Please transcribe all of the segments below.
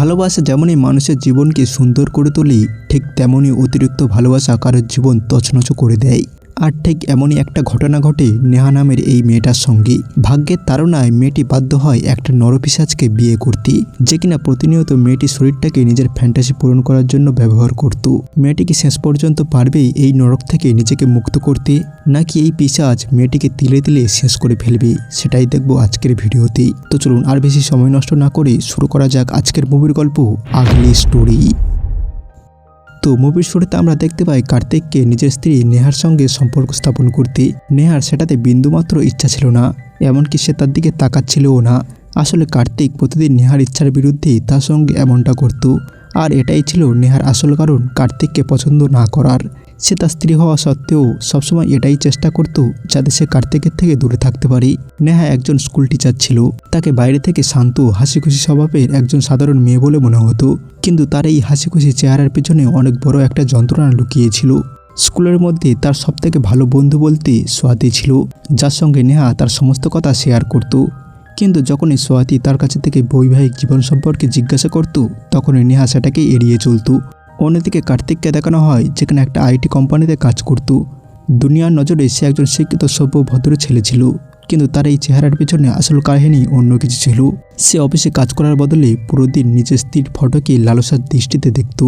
ভালোবাসা যেমনই মানুষের জীবনকে সুন্দর করে তোলে, ঠিক তেমনই অতিরিক্ত ভালোবাসা কারোর জীবন তছনছ করে দেয়। আর ঠিক এমনই একটা ঘটনা ঘটে নেহা নামের এই মেয়েটার সঙ্গে। ভাগ্যের তাড়নায় মেয়েটি বাধ্য হয় একটা নরপিশাচকে বিয়ে করতে, যে কিনা প্রতিনিয়ত মেয়েটির শরীরটাকে নিজের ফ্যান্টাসি পূরণ করার জন্য ব্যবহার করত। মেয়েটি কি শেষ পর্যন্ত পারবে এই নরক থেকে নিজেকে মুক্ত করতে, নাকি এই পিশাচ মেয়েটিকে তিলে তিলে শেষ করে ফেলবে, সেটাই দেখবো আজকের ভিডিওতে। তো চলুন আর বেশি সময় নষ্ট না করে শুরু করা যাক আজকের মুভির গল্প আগলি স্টোরি। তো মুভির শুরুতে আমরা দেখতে পাই কার্তিককে নিজের স্ত্রী নেহার সঙ্গে সম্পর্ক স্থাপন করতে। নেহার সেটাতে বিন্দুমাত্র ইচ্ছা ছিল না, এমনকি সে তার দিকে তাকাচ্ছিলও না। আসলে কার্তিক প্রতিদিন নেহার ইচ্ছার বিরুদ্ধে তার সঙ্গে এমনটা করত, আর এটাই ছিল নেহার আসল কারণ কার্তিককে পছন্দ না করার। সে তার স্ত্রী হওয়া সত্ত্বেও সবসময় এটাই চেষ্টা করত যাতে সে কার্তিকের থেকে দূরে থাকতে পারে। নেহা একজন স্কুল টিচার ছিল, তাকে বাইরে থেকে শান্ত হাসি খুশি স্বভাবের একজন সাধারণ মেয়ে বলে মনে হতো, কিন্তু তার এই হাসি খুশি চেহারার পেছনে অনেক বড় একটা যন্ত্রণা লুকিয়েছিল। স্কুলের মধ্যে তার সবথেকে ভালো বন্ধু বলতে সোয়াতি ছিল, যার সঙ্গে নেহা তার সমস্ত কথা শেয়ার করত। কিন্তু যখনই সোয়াতি তার কাছে থেকে বৈবাহিক জীবন সম্পর্কে জিজ্ঞাসা করত, তখনই নেহা সেটাকে এড়িয়ে চলত। অন্যদিকে কার্তিককে দেখানো হয় যেখানে একটা আইটি কোম্পানিতে কাজ করত। দুনিয়ার নজরে সে একজন শিক্ষিত সভ্য ভদ্র ছেলে ছিল, কিন্তু তার এই চেহারার পিছনে আসল কাহিনী অন্য কিছু ছিল। সে অফিসে কাজ করার বদলে পুরো দিন নিজের স্ত্রীর ফটোকে লালসার দৃষ্টিতে দেখত।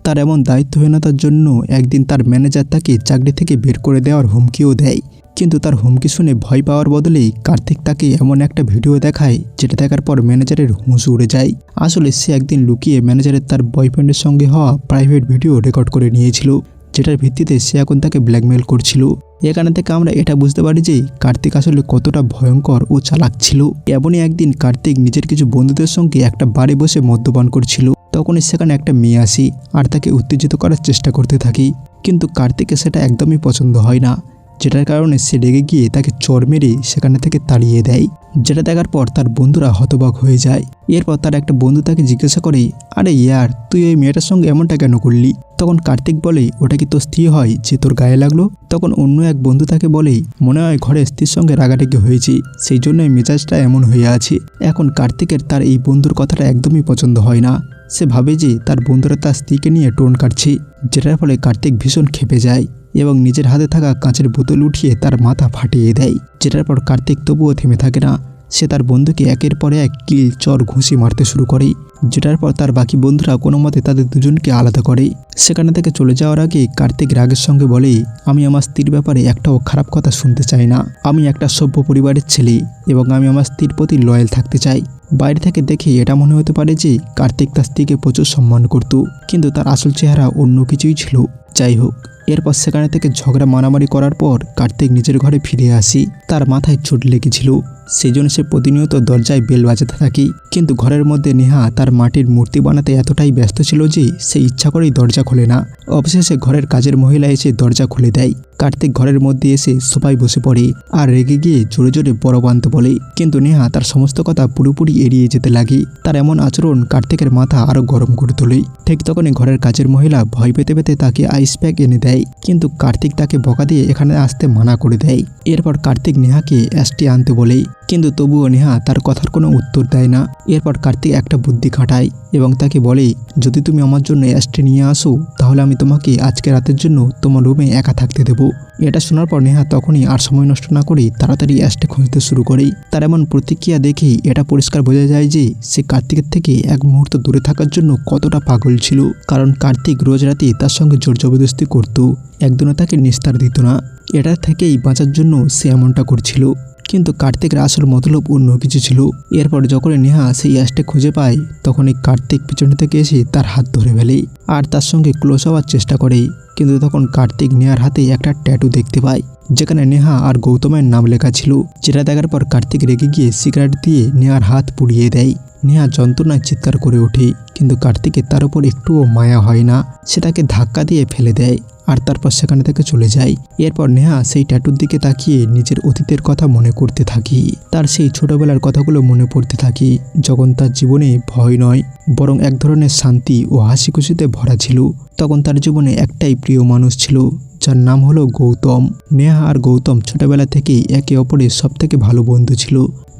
তার এমন দায়িত্বহীনতার জন্য একদিন তার ম্যানেজার তাকে চাকরি থেকে বের করে দেওয়ার হুমকিও দেয়। কিন্তু তার হুমকি শুনে ভয় পাওয়ার বদলেই কার্তিক তাকে এমন একটা ভিডিও দেখায় যেটা দেখার পর ম্যানেজারের হুঁশ উড়ে যায়। আসলে সে একদিন লুকিয়ে ম্যানেজারের তার বয়ফ্রেন্ডের সঙ্গে হওয়া প্রাইভেট ভিডিও রেকর্ড করে নিয়েছিল, যেটার ভিত্তিতে সে এখন তাকে ব্ল্যাকমেল করছিল। এখানে থেকে আমরা এটা বুঝতে পারি যে কার্তিক আসলে কতটা ভয়ঙ্কর ও চালাক ছিল। এমনই একদিন কার্তিক নিজের কিছু বন্ধুদের সঙ্গে একটা বারে বসে মদ্যপান করছিল। তখনই সেখানে একটা মেয়ে আসি আর তাকে উত্তেজিত করার চেষ্টা করতে থাকি, কিন্তু কার্তিকের সেটা একদমই পছন্দ হয় না, যেটার কারণে সে রেগে গিয়ে তাকে চড় মেরে সেখানে থেকে তাড়িয়ে দেয়। যেটা দেখার পর তার বন্ধুরা হতবাক হয়ে যায়। এরপর তার একটা বন্ধু তাকে জিজ্ঞাসা করে, আরে ইয়ার, তুই এই মেয়েটার সঙ্গে এমনটা কেন করলি? তখন কার্তিক বলে, ওটা কি তোর স্ত্রী হয় যে তোর গায়ে লাগলো? তখন অন্য এক বন্ধু তাকে বলে, মনে হয় ঘরে স্ত্রীর সঙ্গে রাগাটাকি হয়েছে, সেই জন্যই মেজাজটা এমন হয়ে আছে। এখন কার্তিকের তার এই বন্ধুর কথাটা একদমই পছন্দ হয় না। সে ভাবে যে তার বন্ধুরা তার স্ত্রীকে নিয়ে টোন কাটছে, যেটার ফলে কার্তিক ভীষণ ক্ষেপে যায় এবং নিজের হাতে থাকা কাঁচের বোতল উঠিয়ে তার মাথা ফাটিয়ে দেয়। যেটার পর কার্তিক তবুও থেমে থাকে না, সে তার বন্ধুকে একের পর এক কিল চর ঘুষি মারতে শুরু করে। যেটার পর তার বাকি বন্ধুরা কোনো মতে তাদের দুজনকে আলাদা করে। সেখানে থেকে চলে যাওয়ার আগে কার্তিক রাগের সঙ্গে বলে, আমি আমার স্ত্রীর ব্যাপারে একটাও খারাপ কথা শুনতে চাই না। আমি একটা সভ্য পরিবারের ছেলে এবং আমি আমার স্ত্রীর প্রতি লয়াল থাকতে চাই। বাইরে থেকে দেখে এটা মনে হতে পারে যে কার্তিক তার স্ত্রীকে প্রচুর সম্মান করত, কিন্তু তার আসল চেহারা অন্য কিছুই ছিল। যাই হোক, এরপর সেখানে থেকে ঝগড়া মারামারি করার পর কার্তিক নিজের ঘরে ফিরে আসি। তার মাথায় চোট লেগেছিল, সেই জন্য সে প্রতিনিয়ত দরজায় বেল বাজাতে থাকে। কিন্তু ঘরের মধ্যে নেহা তার মাটির মূর্তি বানাতে এতটাই ব্যস্ত ছিল যে সে ইচ্ছা করেই দরজা খোলে না। অবশেষে ঘরের কাজের মহিলা এসে দরজা খুলে দেয়। কার্তিক ঘরের মধ্যে এসে সোফায় বসে পড়ে আর রেগে গিয়ে জোরে জোরে বরফ আনতে বলে, কিন্তু নেহা তার সমস্ত কথা পুরোপুরি এড়িয়ে যেতে লাগে। তার এমন আচরণ কার্তিকের মাথা আরো গরম করে তোলে। ঠিক তখনই ঘরের কাজের মহিলা ভয় পেতে পেতে তাকে আইস প্যাক এনে দেয়, কিন্তু কার্তিক তাকে বকা দিয়ে এখানে আসতে মানা করে দেয়। এরপর কার্তিক নেহাকে অ্যাস্টি আনতে বলে, কিন্তু তবুও নেহা তার কথার কোনো উত্তর দেয় না। এরপর কার্তিক একটা বুদ্ধি খাটায় এবং তাকে বলে, যদি তুমি আমার জন্য অ্যাস্ট্রে নিয়ে আসো তাহলে আমি তোমাকে আজকে রাতের জন্য তোমার রুমে একা থাকতে দেবো। এটা শোনার পর নেহা তখনই আর সময় নষ্ট না করে তাড়াতাড়ি অ্যাস্ট্রে খুঁজতে শুরু করে। তার এমন প্রতিক্রিয়া দেখে এটা পরিষ্কার বোঝা যায় যে সে কার্তিকের থেকে এক মুহূর্ত দূরে থাকার জন্য কতটা পাগল ছিল, কারণ কার্তিক রোজ রাতে তার সঙ্গে জোর জবরদস্তি করত, একদিনও তাকে নিস্তার দিত না। এটা থেকেই বাঁচার জন্য সে এমনটা করছিল, কিন্তু কার্তিকের আসল মতলব অন্য কিছু ছিল। এরপর যখন নেহা সেই অ্যাস্ট্রে খুঁজে পায়, তখনই কার্তিক পিছনে থেকে এসে তার হাত ধরে ফেলে আর তার সঙ্গে ক্লোজ হওয়ার চেষ্টা করে। কিন্তু তখন কার্তিক নেহার হাতে একটা ট্যাটু দেখতে পায়, যেখানে নেহা আর গৌতমের নাম লেখা ছিল। যেটা দেখার পর কার্তিক রেগে গিয়ে সিগারেট দিয়ে নেহার হাত পুড়িয়ে দেয়। নেহা যন্ত্রণায় চিৎকার করে ওঠে, কিন্তু কার্তিকের তার উপর একটুও মায়া হয় না। সে তাকে ধাক্কা দিয়ে ফেলে দেয় আর তারপর সেখানে থেকে চলে যায়। এরপর নেহা সেই ট্যাটুর দিকে তাকিয়ে নিজের অতীতের কথা মনে করতে থাকি। তার সেই ছোটবেলার কথাগুলো মনে পড়তে থাকি, যখন তার জীবনে ভয় নয় বরং এক ধরনের শান্তি ও হাসি খুশিতে ভরা ছিল। তখন তার জীবনে একটাই প্রিয় মানুষ ছিল, যার নাম হলো গৌতম। নেহা আর গৌতম ছোটবেলা থেকেই একে অপরের সবথেকে ভালো বন্ধু ছিল।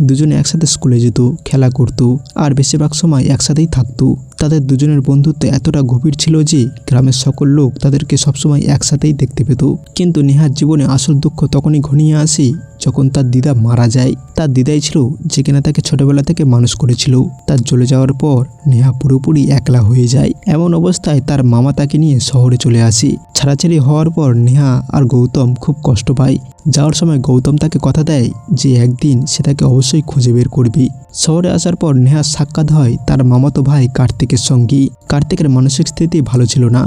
দুজনে একসাথে স্কুলে যেত, খেলা করত আর বেশিরভাগ সময় একসাথেই থাকতো। তাদের দুজনের বন্ধুত্ব এতটা গভীর ছিল যে গ্রামের সকল লোক তাদেরকে সবসময় একসাথেই দেখতে পেত। কিন্তু নেহার জীবনে আসল দুঃখ তখনই ঘনিয়ে আসে যখন তার দিদা মারা যায়। তার দিদাই ছিল যে কিনা তাকে ছোটবেলা থেকে মানুষ করেছিল। তার চলে যাওয়ার পর নেহা পুরোপুরি একলা হয়ে যায়। এমন অবস্থায় তার মামা তাকে নিয়ে শহরে চলে আসে। ছাড়াছাড়ি হওয়ার পর নেহা আর গৌতম খুব কষ্ট পায়। যাওয়ার সময় গৌতম তাকে কথা দেয় যে একদিন সে তাকে অবশ্যই খুঁজে বের করবে। শহরে আসার পর নেহার সাক্ষাৎ হয় তার মামাতো ভাই কার্তিকের সঙ্গে। কার্তিকের মানসিক স্থিতি ভালো ছিল না।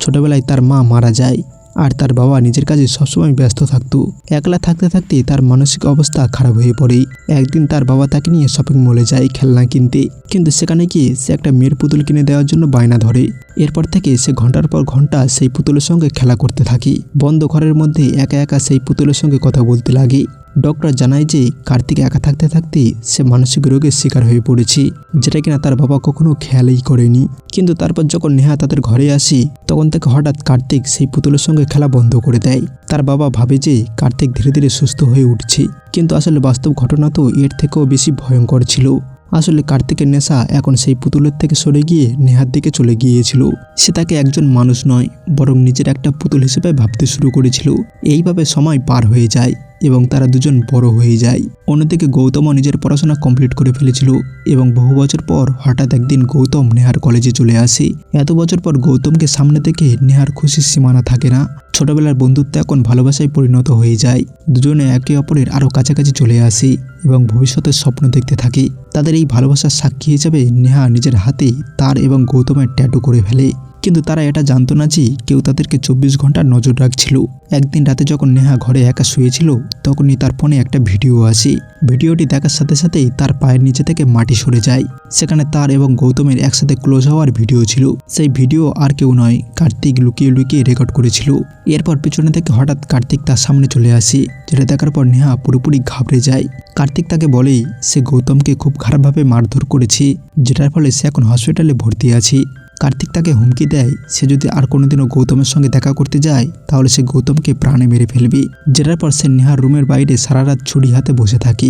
ছোটবেলায় তার মা মারা যায় আর তার বাবা নিজের কাজে সবসময় ব্যস্ত থাকতো। একলা থাকতে থাকতে তার মানসিক অবস্থা খারাপ হয়ে পড়ে। একদিন তার বাবা তাকে নিয়ে শপিং মলে যায় খেলনা কিনতে, কিন্তু সেখানে গিয়ে সে একটা মেয়ের পুতুল কিনে দেওয়ার জন্য বায়না ধরে। এরপর থেকে সে ঘন্টার পর ঘন্টা সেই পুতুলের সঙ্গে খেলা করতে থাকে। বন্ধ ঘরের মধ্যে একা একা সেই পুতুলের সঙ্গে কথা বলতে লাগে। ডক্টর জানায় যে কার্তিক একা থাকতে থাকতে সে মানসিক রোগের শিকার হয়ে পড়েছে, যেটা কিনা তার বাবা কখনো খেয়ালই করেনি। কিন্তু তারপর যখন নেহা তাদের ঘরে আসি তখন থেকে হঠাৎ কার্তিক সেই পুতুলের সঙ্গে খেলা বন্ধ করে দেয়। তার বাবা ভাবে যে কার্তিক ধীরে ধীরে সুস্থ হয়ে উঠছে, কিন্তু আসলে বাস্তব ঘটনা তো এর থেকেও বেশি ভয়ঙ্কর ছিল। আসলে কার্তিকের নেশা এখন সেই পুতুলের থেকে সরে গিয়ে নেহার দিকে চলে গিয়েছিল। সে তাকে একজন মানুষ নয় বরং নিজের একটা পুতুল হিসেবে ভাবতে শুরু করেছিল। এইভাবে সময় পার হয়ে যায় এবং তারা দুজন বড় হয়ে যায়। অন্যদিকে গৌতমও নিজের পড়াশোনা কমপ্লিট করে ফেলেছিল এবং বহু বছর পর হঠাৎ একদিন গৌতম নেহার কলেজে চলে আসে। এত বছর পর গৌতমকে সামনে থেকে নেহার খুশির সীমানা থাকে না। ছোটবেলার বন্ধুত্ব এখন ভালোবাসায় পরিণত হয়ে যায়। দুজনে একে অপরের আরও কাছাকাছি চলে আসে এবং ভবিষ্যতের স্বপ্ন দেখতে থাকে। তাদের এই ভালোবাসার সাক্ষী হিসেবে নেহা নিজের হাতে তার এবং গৌতমের ট্যাটু করে ফেলে। কিন্তু তারা এটা জানতো না যে কেউ তাদেরকে 24 ঘন্টা নজর রাখছিল। একদিন রাতে যখন নেহা ঘরে একা শুয়েছিল তখনই তার ফোনে একটা ভিডিও আসে। ভিডিওটি দেখার সাথে সাথেই তার পায়ের নিচে থেকে মাটি সরে যায়। সেখানে তার এবং গৌতমের একসাথে ক্লোজ হওয়ার ভিডিও ছিল। সেই ভিডিও আর কেউ নয়, কার্তিক লুকিয়ে লুকিয়ে রেকর্ড করেছিল। এরপর পিছনে থেকে হঠাৎ কার্তিক তার সামনে চলে আসে, যেটা দেখার পর নেহা পুরোপুরি ঘাবড়ে যায়। কার্তিক তাকে বলে সে গৌতমকে খুব খারাপভাবে মারধর করেছে, যেটার ফলে সে এখন হসপিটালে ভর্তি আছে। কার্তিক তাকে হুমকি দেয় সে যদি আর কোনোদিনও গৌতমের সঙ্গে দেখা করতে যায় তাহলে সে গৌতমকে প্রাণে মেরে ফেলবে। যেটার পর সে নেহার রুমের বাইরে সারা রাত ছুরি হাতে বসে থাকে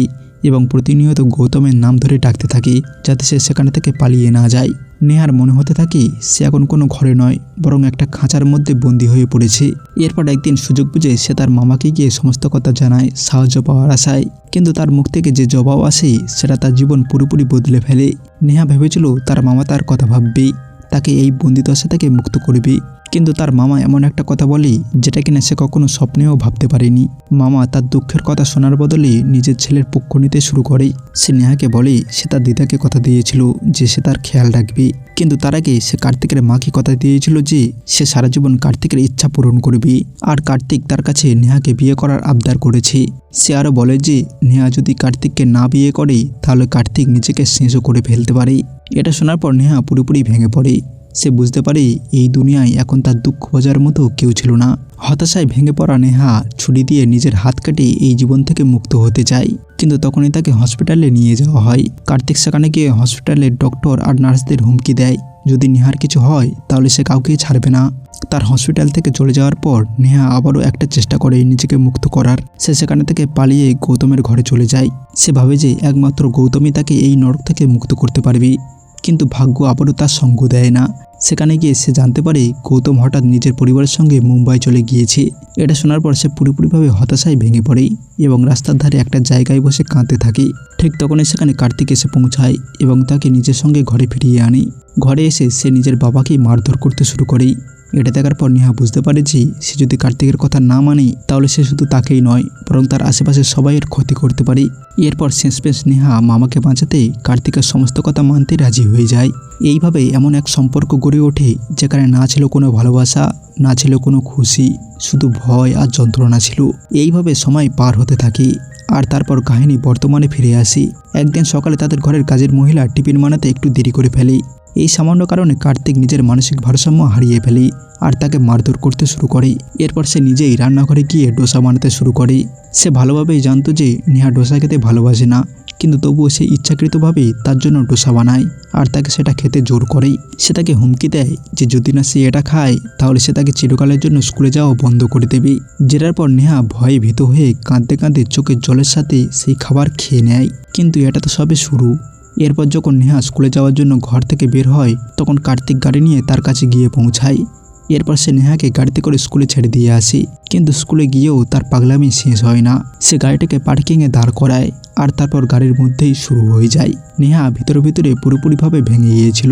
এবং প্রতিনিয়ত গৌতমের নাম ধরে ডাকতে থাকে যাতে সে সেখানে থেকে পালিয়ে না যায়। নেহার মনে হতে থাকে সে এখন কোনো ঘরে নয় বরং একটা খাঁচার মধ্যে বন্দী হয়ে পড়েছে। এরপর একদিন সুযোগ বুঝে সে তার মামাকে গিয়ে সমস্ত কথা জানায় সাহায্য পাওয়ার আশায়, কিন্তু তার মুখ থেকে যে জবাব আসে সেটা তার জীবন পুরোপুরি বদলে ফেলে। নেহা ভেবেছিল তার মামা তার কথা ভাববে, তাকে এই বন্দিদশা থেকে মুক্ত করবে, কিন্তু তার মামা এমন একটা কথা বলে যেটা কিনা সে কখনো স্বপ্নেও ভাবতে পারেনি। মামা তার দুঃখের কথা শোনার বদলে নিজের ছেলের পক্ষ নিতে শুরু করে। সে নেহাকে বলে সে তার দিদাকে কথা দিয়েছিল যে সে তার খেয়াল রাখবে, কিন্তু তার আগে সে কার্তিকের মাকে কথা দিয়েছিল যে সে সারা জীবন কার্তিকের ইচ্ছা পূরণ করবে। আর কার্তিক তার কাছে নেহাকে বিয়ে করার আবদার করেছে। সে আরও বলে যে নেহা যদি কার্তিককে না বিয়ে করে তাহলে কার্তিক নিজেকে শেষ করে ফেলতে পারে। এটা শোনার পর নেহা পুরোপুরি ভেঙে পড়ে। সে বুঝতে পারে এই দুনিয়ায় এখন তার দুঃখ বোঝার মতো কেউ ছিল না। হতাশায় ভেঙে পড়া নেহা ছুরি দিয়ে নিজের হাত কেটে এই জীবন থেকে মুক্ত হতে চায়, কিন্তু তখনই তাকে হসপিটালে নিয়ে যাওয়া হয়। কার্তিক সেখানে গিয়ে হসপিটালের ডক্টর আর নার্সদের হুমকি দেয় যদি নেহার কিছু হয় তাহলে সে কাউকেই ছাড়বে না। তার হসপিটাল থেকে চলে যাওয়ার পর নেহা আবারও একটা চেষ্টা করে নিজেকে মুক্ত করার। সে সেখানে থেকে পালিয়ে গৌতমের ঘরে চলে যায়। সে ভাবে যে একমাত্র গৌতমই তাকে এই নরক থেকে মুক্ত করতে পারবে, কিন্তু ভাগ্য আবারও তার সঙ্গ দেয় না। সেখানে গিয়ে সে জানতে পারে গৌতম হঠাৎ নিজের পরিবারের সঙ্গে মুম্বাই চলে গিয়েছে। এটা শোনার পর সে পুরোপুরিভাবে হতাশায় ভেঙে পড়ে এবং রাস্তার ধারে একটা জায়গায় বসে কাঁদতে থাকে। ঠিক তখনই সেখানে কার্তিক এসে পৌঁছায় এবং তাকে নিজের সঙ্গে ঘরে ফিরিয়ে আনে। ঘরে এসে সে নিজের বাবাকেই মারধর করতে শুরু করে। এটা দেখার পর নেহা বুঝতে পারে যে সে যদি কার্তিকের কথা না মানে তাহলে সে শুধু তাকেই নয় বরং তার আশেপাশের সবাইয়ের ক্ষতি করতে পারে। এরপর শেষমেশ নেহা মামাকে বাঁচাতে কার্তিকের সমস্ত কথা মানতে রাজি হয়ে যায়। এইভাবে এমন এক সম্পর্ক গড়ে ওঠে যেখানে না ছিল কোনো ভালোবাসা, না ছিল কোনো খুশি, শুধু ভয় আর যন্ত্রণা ছিল। এইভাবে সময় পার হতে থাকে। আর তারপর কাহিনী বর্তমানে ফিরে আসি। একদিন সকালে তাদের ঘরের কাজের মহিলা টিফিন বানাতে একটু দেরি করে ফেলে। এই সামান্য কারণে কার্তিক নিজের মানসিক ভারসাম্য হারিয়ে ফেলে আর তাকে মারধর করতে শুরু করে। এরপর সে নিজেই রান্নাঘরে গিয়ে ডোসা বানাতে শুরু করে। সে ভালোভাবেই জানতো যে নেহা ডোসা খেতে ভালোবাসে না, কিন্তু তবুও সে ইচ্ছাকৃতভাবে তার জন্য ডোসা বানায় আর তাকে সেটা খেতে জোর করে। সে তাকে হুমকি দেয় যে যদি না সে এটা খায় তাহলে সে তাকে চিরকালের জন্য স্কুলে যাওয়া বন্ধ করে দেবে। যেটার পর নেহা ভয়ে ভীত হয়ে কাঁদতে কাঁদতে চোখের জলের সাথে সেই খাবার খেয়ে নেয়। কিন্তু এটা তো সবে শুরু। এরপর যখন নেহা স্কুলে যাওয়ার জন্য ঘর থেকে বের হয় তখন কার্তিক গাড়ি নিয়ে তার কাছে গিয়ে পৌঁছায়। এরপর সে নেহাকে গাড়িতে করে স্কুলে ছেড়ে দিয়ে আসে, কিন্তু স্কুলে গিয়েও তার পাগলামি শেষ হয় না। সে গাড়িটাকে পার্কিংয়ে দাঁড় করায় আর তারপর গাড়ির মধ্যেই শুরু হয়ে যায়। নেহা ভিতরে ভিতরে পুরোপুরিভাবে ভেঙে গিয়েছিল,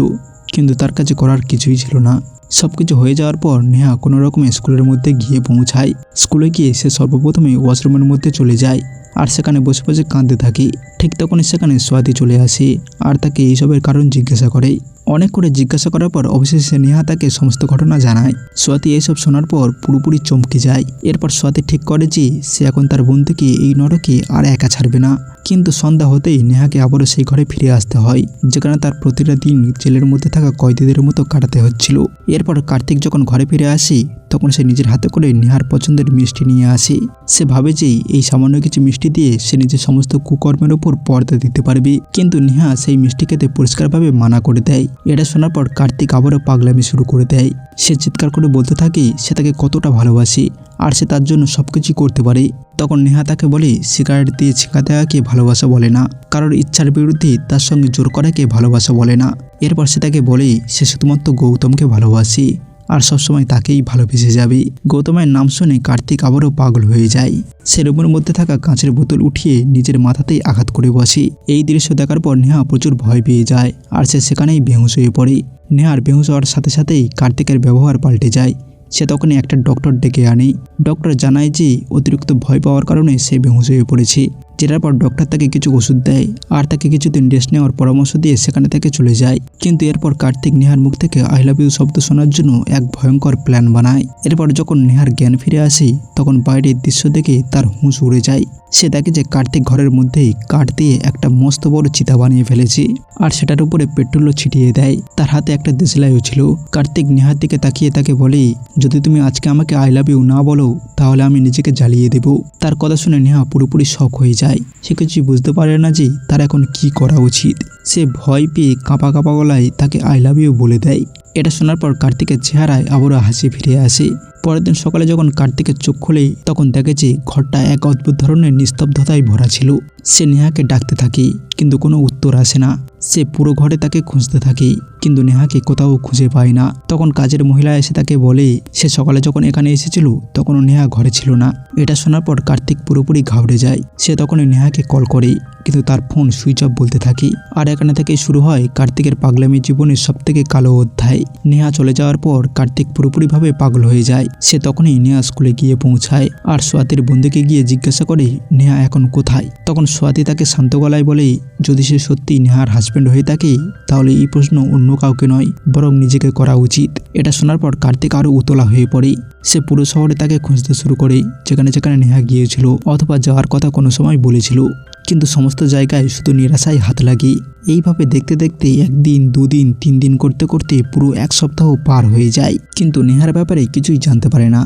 কিন্তু তার কাছে করার কিছুই ছিল না। সবকিছু হয়ে যাওয়ার পর নেহা কোনো রকমে স্কুলের মধ্যে গিয়ে পৌঁছায়। স্কুলে গিয়ে সে সর্বপ্রথমে ওয়াশরুমের মধ্যে চলে যায় আর সেখানে বসে বসে কাঁদতে থাকে। ঠিক তখনই সেখানে সোয়াতি চলে আসে আর তাকে এইসবের কারণ জিজ্ঞাসা করে। অনেক করে জিজ্ঞাসা করার পর অবশেষে নেহা তাকে সমস্ত ঘটনা জানায়। সোয়াতি এইসব শোনার পর পুরোপুরি চমকে যায়। এরপর সোয়াতি ঠিক করে যে সে এখন তার বন্ধুকে এই নরকে আর একা ছাড়বে না। কিন্তু সন্ধ্যা হতেই নেহাকে আবারও সেই ঘরে ফিরে আসতে হয়, যেখানে তার প্রতিটা দিন জেলের মধ্যে থাকা কয়েদিদের মতো কাটাতে হচ্ছিল। এরপর কার্তিক যখন ঘরে ফিরে আসে তখন সে নিজের হাতে করে নেহার পছন্দের মিষ্টি নিয়ে আসে। সে ভাবে যে এই সামান্য কিছু মিষ্টি দিয়ে সে নিজের সমস্ত কুকর্মের ওপর পর্দা দিতে পারবে, কিন্তু নেহা সেই মিষ্টি খেতে পরিষ্কারভাবে মানা করে দেয়। এটা শোনার পর কার্তিক আবারও পাগলামি শুরু করে দেয়। সে চিৎকার করে বলতে থাকে সে তাকে কতটা ভালোবাসে আর সে তার জন্য সবকিছু করতে পারে। তখন নেহা তাকে বলে সিগারেট দিয়ে ছিঁকা দেওয়াকে ভালোবাসা বলে না, কারোর ইচ্ছার বিরুদ্ধে তার সঙ্গে জোর করাকে ভালোবাসা বলে না। এরপর সে তাকে বলে সে শুধুমাত্র গৌতমকে ভালোবাসে আর সবসময় তাকেই ভালোবেসে যাবে। গৌতমের নাম শুনে কার্তিক আবারও পাগল হয়ে যায়। সে রুমের মধ্যে থাকা কাঁচের বোতল উঠিয়ে নিজের মাথাতেই আঘাত করে বসে। এই দৃশ্য দেখার পর নেহা প্রচুর ভয় পেয়ে যায় আর সে সেখানেই বেহুশ হয়ে পড়ে। নেহার বেহুশ হওয়ার সাথে সাথেই কার্তিকের ব্যবহার পাল্টে যায়। সে তখনই একটা ডক্টর ডেকে আনে। ডক্টর জানায় যে অতিরিক্ত ভয় পাওয়ার কারণে সে বেহুশ হয়ে পড়েছে। যেটার পর ডক্টর তাকে কিছু ওষুধ দেয় আর তাকে কিছুদিন রেস্ট নেওয়ার পরামর্শ দিয়ে সেখানে থেকে চলে যায়। কিন্তু এরপর কার্তিক নেহার মুখ থেকে আই লাভ ইউ শব্দ শোনার জন্য এক ভয়ঙ্কর প্ল্যান বানায়। এরপর যখন নেহার জ্ঞান ফিরে আসে তখন বাইরের দৃশ্য দেখে তার হুঁশ উড়ে যায়। সে দেখে যে কার্তিক ঘরের মধ্যেই কাঠ দিয়ে একটা মস্ত বড় চিতা বানিয়ে ফেলেছে আর সেটার উপরে পেট্রোলও ছিটিয়ে দেয়। তার হাতে একটা দেশলাইও ছিল। কার্তিক নেহার দিকে তাকিয়ে তাকে বলে যদি তুমি আজকে আমাকে আই লাভ ইউ না বলো তাহলে আমি নিজেকে জ্বালিয়ে দেব। তার কথা শুনে নেহা পুরোপুরি শক হয়ে যায়। সে কিছুই বুঝতে পারে না যে তার এখন কি করা উচিত। সে ভয় পেয়ে কাঁপা কাঁপা গলায় তাকে আই লাভ ইউ বলে দেয়। এটা শোনার পর কার্তিকের চেহারায় আবারও হাসি ফিরে আসে। পরের দিন সকালে যখন কার্তিকের চোখ খোলে তখন দেখে যে ঘরটা এক অদ্ভুত ধরনের নিস্তব্ধতায় ভরা ছিল। সে নেহাকে ডাকতে থাকে কিন্তু কোনো উত্তর আসে না। সে পুরো ঘরে তাকে খুঁজতে থাকে কিন্তু নেহাকে কোথাও খুঁজে পায় না। তখন কাজের মহিলা এসে তাকে বলে সে সকালে যখন এখানে এসেছিল তখনও নেহা ঘরে ছিল না। এটা শোনার পর কার্তিক পুরোপুরি ঘাবড়ে যায়। সে তখনই নেহাকে কল করে কিন্তু তার ফোন সুইচ অফ বলতে থাকে। আর এখানে থেকেই শুরু হয় কার্তিকের পাগলামি জীবনের সবথেকে কালো অধ্যায়। নেহা চলে যাওয়ার পর কার্তিক পুরোপুরিভাবে পাগল হয়ে যায়। সে তখনই নেহা স্কুলে গিয়ে পৌঁছায় আর সোয়াতির বন্ধুকে গিয়ে জিজ্ঞাসা করে নেহা এখন কোথায়। তখন সোয়াতি তাকে শান্ত গলায় বলে যদি সে সত্যি নেহার হাজব্যান্ড হয়ে থাকে তাহলে এই প্রশ্ন অন্য কাউকে নয় বরং নিজেকে করা উচিত। এটা শোনার পর কার্তিক আরও উতলা হয়ে পড়ে। সে পুরো শহরে তাকে খুঁজতে শুরু করে যেখানে যেখানে নেহা গিয়েছিল অথবা যাওয়ার কথা কোনো সময় বলেছিল, কিন্তু সমস্ত জায়গায় শুধু নিরাশায় হাত লাগে। এইভাবে দেখতে দেখতে একদিন, দুদিন, 3 দিন করতে করতে পুরো 1 সপ্তাহ পার হয়ে যায়, কিন্তু নেহার ব্যাপারে কিছুই জানতে পারে না।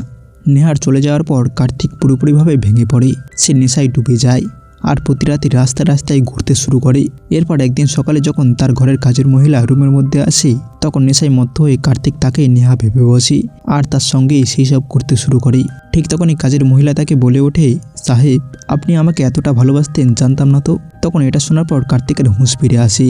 নেহার চলে যাওয়ার পর কার্তিক পুরোপুরিভাবে ভেঙে পড়ে। সে নেশায় ডুবে যায় আর প্রতি রাতে রাস্তায় রাস্তায় ঘুরতে শুরু করে। এরপর একদিন সকালে যখন তার ঘরের কাজের মহিলা রুমের মধ্যে আসে তখন নেশায় মত্ত হয়ে কার্তিক তাকে নেহা ভেবে বসে আর তার সঙ্গেই সেই সব করতে শুরু করে। ঠিক তখনই কাজের মহিলা তাকে বলে ওঠে সাহেব আপনি আমাকে এতটা ভালোবাসতেন জানতাম না তো। তখন এটা শোনার পর কার্তিকের হুঁশ ফিরে আসে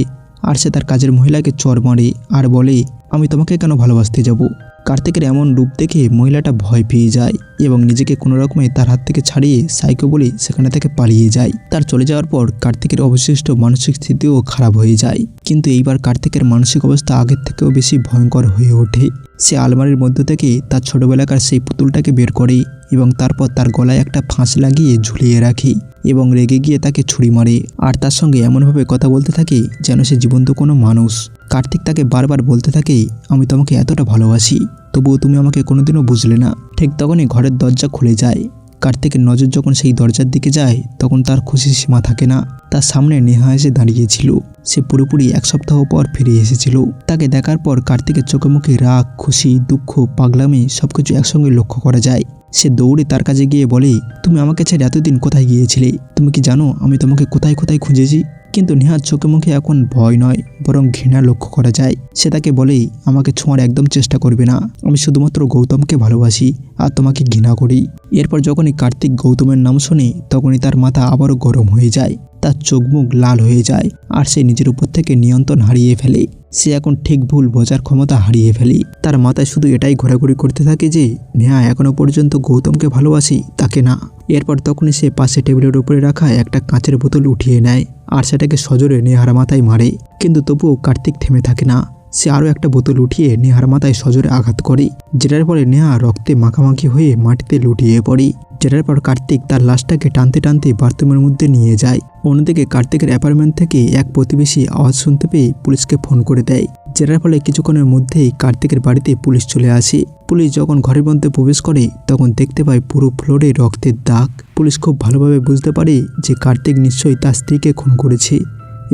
আর সে তার কাজের মহিলাকে চড় মারে আর বলে আমি তোমাকে কেন ভালোবাসতে যাব। কার্তিকের এমন রূপ দেখে মহিলাটা ভয় পেয়ে যায় এবং নিজেকে কোনো রকমে তার হাত থেকে ছাড়িয়ে সাইকো বলে সেখানে থেকে পালিয়ে যায়। তার চলে যাওয়ার পর কার্তিকের অবশিষ্ট মানসিক স্থিতিও খারাপ হয়ে যায়, কিন্তু এইবার কার্তিকের মানসিক অবস্থা আগের থেকেও বেশি ভয়ঙ্কর হয়ে ওঠে। সে আলমারির মধ্য থেকে তার ছোটবেলাকার সেই পুতুলটাকে বের করে এবং তারপর তার গলায় একটা ফাঁস লাগিয়ে ঝুলিয়ে রাখে এবং রেগে গিয়ে তাকে ছুরি মারে আর তার সঙ্গে এমনভাবে কথা বলতে থাকে যেন সে জীবন্ত কোনো মানুষ। কার্তিক তাকে বারবার বলতে থাকে আমি তোমাকে এতটা ভালোবাসি তবুও তুমি আমাকে কোনোদিনও বুঝলে না। ঠিক তখনই ঘরের দরজা খুলে যায়। কার্তিকের নজর যখন সেই দরজার দিকে যায় তখন তার খুশির সীমা থাকে না। তার সামনে নেহা এসে দাঁড়িয়েছিল। সে পুরোপুরি 1 সপ্তাহ পর ফিরে এসেছিল। তাকে দেখার পর কার্তিকের চোখে মুখে রাগ, খুশি, দুঃখ, পাগলামি সবকিছু একসঙ্গে লক্ষ্য করা যায়। সে দৌড়ে তার কাছে গিয়ে বলে, তুমি আমাকে ছেড়ে এতদিন কোথায় গিয়েছিলে? তুমি কি জানো আমি তোমাকে কোথায় কোথায় খুঁজেছি? কিন্তু নেহার চোখে মুখে এখন ভয় নয় বরং ঘৃণা লক্ষ্য করা যায়। সে তাকে বলে, আমাকে ছোঁয়ার একদম চেষ্টা করবে না, আমি শুধুমাত্র গৌতমকে ভালোবাসি আর তোমাকে ঘৃণা করি। এরপর যখনই কার্তিক গৌতমের নাম শোনে তখনই তার মাথা আবারও গরম হয়ে যায়, তার চোখ মুখ লাল হয়ে যায় আর সে নিজের উপর থেকে নিয়ন্ত্রণ হারিয়ে ফেলে। সে এখন ঠিক ভুল বোঝার ক্ষমতা হারিয়ে ফেলে। তার মাথায় শুধু এটাই ঘোরাঘুরি করতে থাকে যে নেহা এখনো পর্যন্ত গৌতমকে ভালোবাসি, তাকে না। এরপর তখনই সে পাশে টেবিলের উপরে রাখা একটা কাঁচের বোতল উঠিয়ে নেয় আর সেটাকে সজোরে নেহার মাথায় মারে। কিন্তু তবুও কার্তিক থেমে থাকে না। সে আরও একটা বোতল উঠিয়ে নেহার মাথায় সজোরে আঘাত করে, যেটার ফলে নেহা রক্তে মাখামাখি হয়ে মাটিতে লুটিয়ে পড়ে। যেটার পর কার্তিক তার লাশটাকে টানতে টানতে বাথরুমের মধ্যে নিয়ে যায়। অন্যদিকে কার্তিকের অ্যাপার্টমেন্ট থেকে এক প্রতিবেশী আওয়াজ শুনতে পেয়ে পুলিশকে ফোন করে দেয়, যেটার ফলে কিছুক্ষণের মধ্যেই কার্তিকের বাড়িতে পুলিশ চলে আসে। পুলিশ যখন ঘরের মধ্যে প্রবেশ করে তখন দেখতে পায় পুরো ফ্লোরে রক্তের দাগ। পুলিশ খুব ভালোভাবে বুঝতে পারে যে কার্তিক নিশ্চয়ই তার স্ত্রীকে খুন করেছে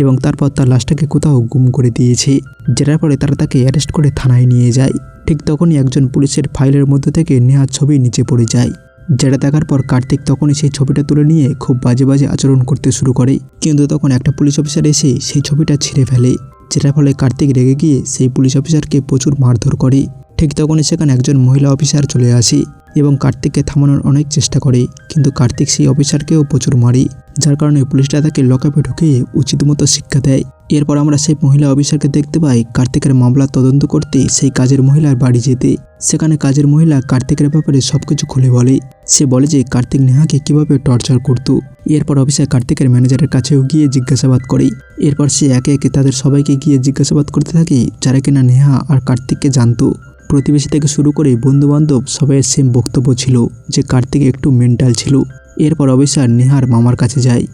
এবং তারপর তার লাশটাকে কোথাও গুম করে দিয়েছে, যেটার পরে তারা তাকে অ্যারেস্ট করে থানায় নিয়ে যায়। ঠিক তখনই একজন পুলিশের ফাইলের মধ্যে থেকে নেহার ছবি নিচে পড়ে যায়, যেটা দেখার পর কার্তিক তখনই সেই ছবিটা তুলে নিয়ে খুব বাজে বাজে আচরণ করতে শুরু করে। কিন্তু তখন একটা পুলিশ অফিসার এসে সেই ছবিটা ছিঁড়ে ফেলে, যেটার ফলে কার্তিক রেগে গিয়ে সেই পুলিশ অফিসারকে প্রচুর মারধর করে। ঠিক তখনই সেখানে একজন মহিলা অফিসার চলে আসে এবং কার্তিককে থামানোর অনেক চেষ্টা করে, কিন্তু কার্তিক সেই অফিসারকেও প্রচুর মারে, যার কারণে পুলিশরা তাকে লকআপে ঢুকিয়ে উচিত মতো শিক্ষা দেয়। এরপর আমরা সেই মহিলা অফিসারকে দেখতে পাই কার্তিকের মামলা তদন্ত করতে সেই কাজের মহিলার বাড়ি যেতে। সেখানে কাজের মহিলা কার্তিকের ব্যাপারে সবকিছু খুলে বলে। সে বলে যে কার্তিক নেহাকে কিভাবে টর্চার করত। এরপর অফিসার কার্তিকের ম্যানেজারের কাছেও গিয়ে জিজ্ঞাসাবাদ করে। এরপর সে একে একে তাদের সবাইকে গিয়ে জিজ্ঞাসাবাদ করতে থাকে যারা কিনা নেহা আর কার্তিককে জানতো। প্রতিবেশী থেকে শুরু করে বন্ধুবান্ধব সবাইয়ের সেম বক্তব্য ছিল যে কার্তিক একটু মেন্টাল ছিল। এরপর অফিসার নেহার মামার কাছে যায়।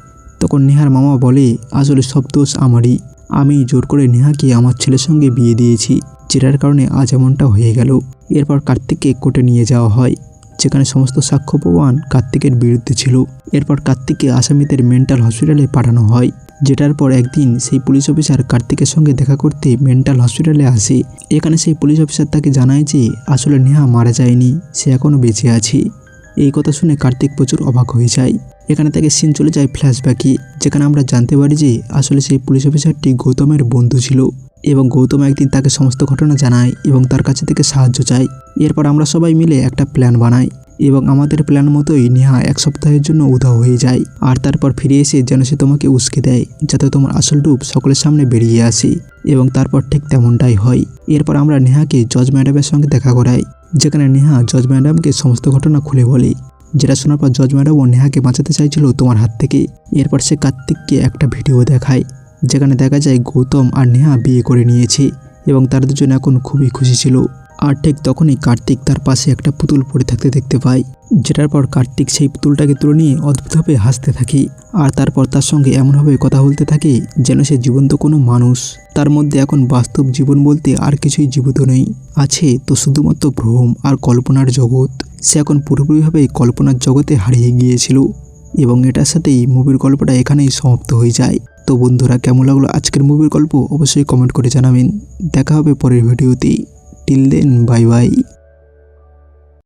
তখন নেহার মামা বলে, আসলে সব দোষ আমারই, আমি জোর করে নেহাকে আমার ছেলের সঙ্গে বিয়ে দিয়েছি, যেটার কারণে আজ এমনটা হয়ে গেল। এরপর কার্তিককে কোর্টে নিয়ে যাওয়া হয়, যেখানে সমস্ত সাক্ষ্য প্রমাণ কার্তিকের বিরুদ্ধে ছিল। এরপর কার্তিককে আসামিদের মেন্টাল হসপিটালে পাঠানো হয়, যেটার পর একদিন সেই পুলিশ অফিসার কার্তিকের সঙ্গে দেখা করতে মেন্টাল হসপিটালে আসে। এখানে সেই পুলিশ অফিসার তাকে জানায় যে আসলে নেহা মারা যায়নি, সে এখনও বেঁচে আছে। এই কথা শুনে কার্তিক প্রচুর অবাক হয়ে যায়। এখানে তাকে সিন চলে যায় ফ্ল্যাশব্যাকে, যেখানে আমরা জানতে পারি যে আসলে সেই পুলিশ অফিসারটি গৌতমের বন্ধু ছিল এবং গৌতম একদিন তাকে সমস্ত ঘটনা জানায় এবং তার কাছে থেকে সাহায্য চায়। এরপর আমরা সবাই মিলে একটা প্ল্যান বানাই এবং আমাদের প্ল্যান মতোই নেহা 1 সপ্তাহের জন্য উধাও হয়ে যায়। আর তারপর ফিরে এসে যেন সে তোমাকে উস্কে দেয় যাতে তোমার আসল রূপ সকলের সামনে বেরিয়ে আসে, এবং তারপর ঠিক তেমনটাই হয়। এরপর আমরা নেহাকে জজ ম্যাডামের সঙ্গে দেখা করাই, যেখানে নেহা জজ ম্যাডামকে সমস্ত ঘটনা খুলে বলে, যেটা শোনার পর জজ ম্যাডামও নেহাকে বাঁচাতে চাইছিল তোমার হাত থেকে। এরপর সে কার্তিককে একটা ভিডিও দেখায়, যেখানে দেখা যায় গৌতম আর নেহা বিয়ে করে নিয়েছে এবং তারা দুজন এখন খুবই খুশি ছিল। আর ঠিক তখনই কার্তিক তার পাশে একটা পুতুল পড়ে থাকতে দেখতে পায়, যেটার পর কার্তিক সেই পুতুলটাকে তুলে নিয়ে অদ্ভুতভাবে হাসতে থাকে। আর তারপর তার সঙ্গে এমনভাবে কথা বলতে থাকে যেন সে জীবন্ত কোনো মানুষ। তার মধ্যে এখন বাস্তব জীবন বলতে আর কিছুই জীবিত নেই, আছে তো শুধুমাত্র ভ্রম আর কল্পনার জগৎ। সে এখন পুরোপুরিভাবে কল্পনার জগতে হারিয়ে গিয়েছিল এবং এটার সাথেই মুভির গল্পটা এখানেই সমাপ্ত হয়ে যায়। তো বন্ধুরা, কেমন লাগলো আজকের মুভির গল্প অবশ্যই কমেন্ট করে জানাবেন। দেখা হবে পরের ভিডিওতে। Till then, bye by.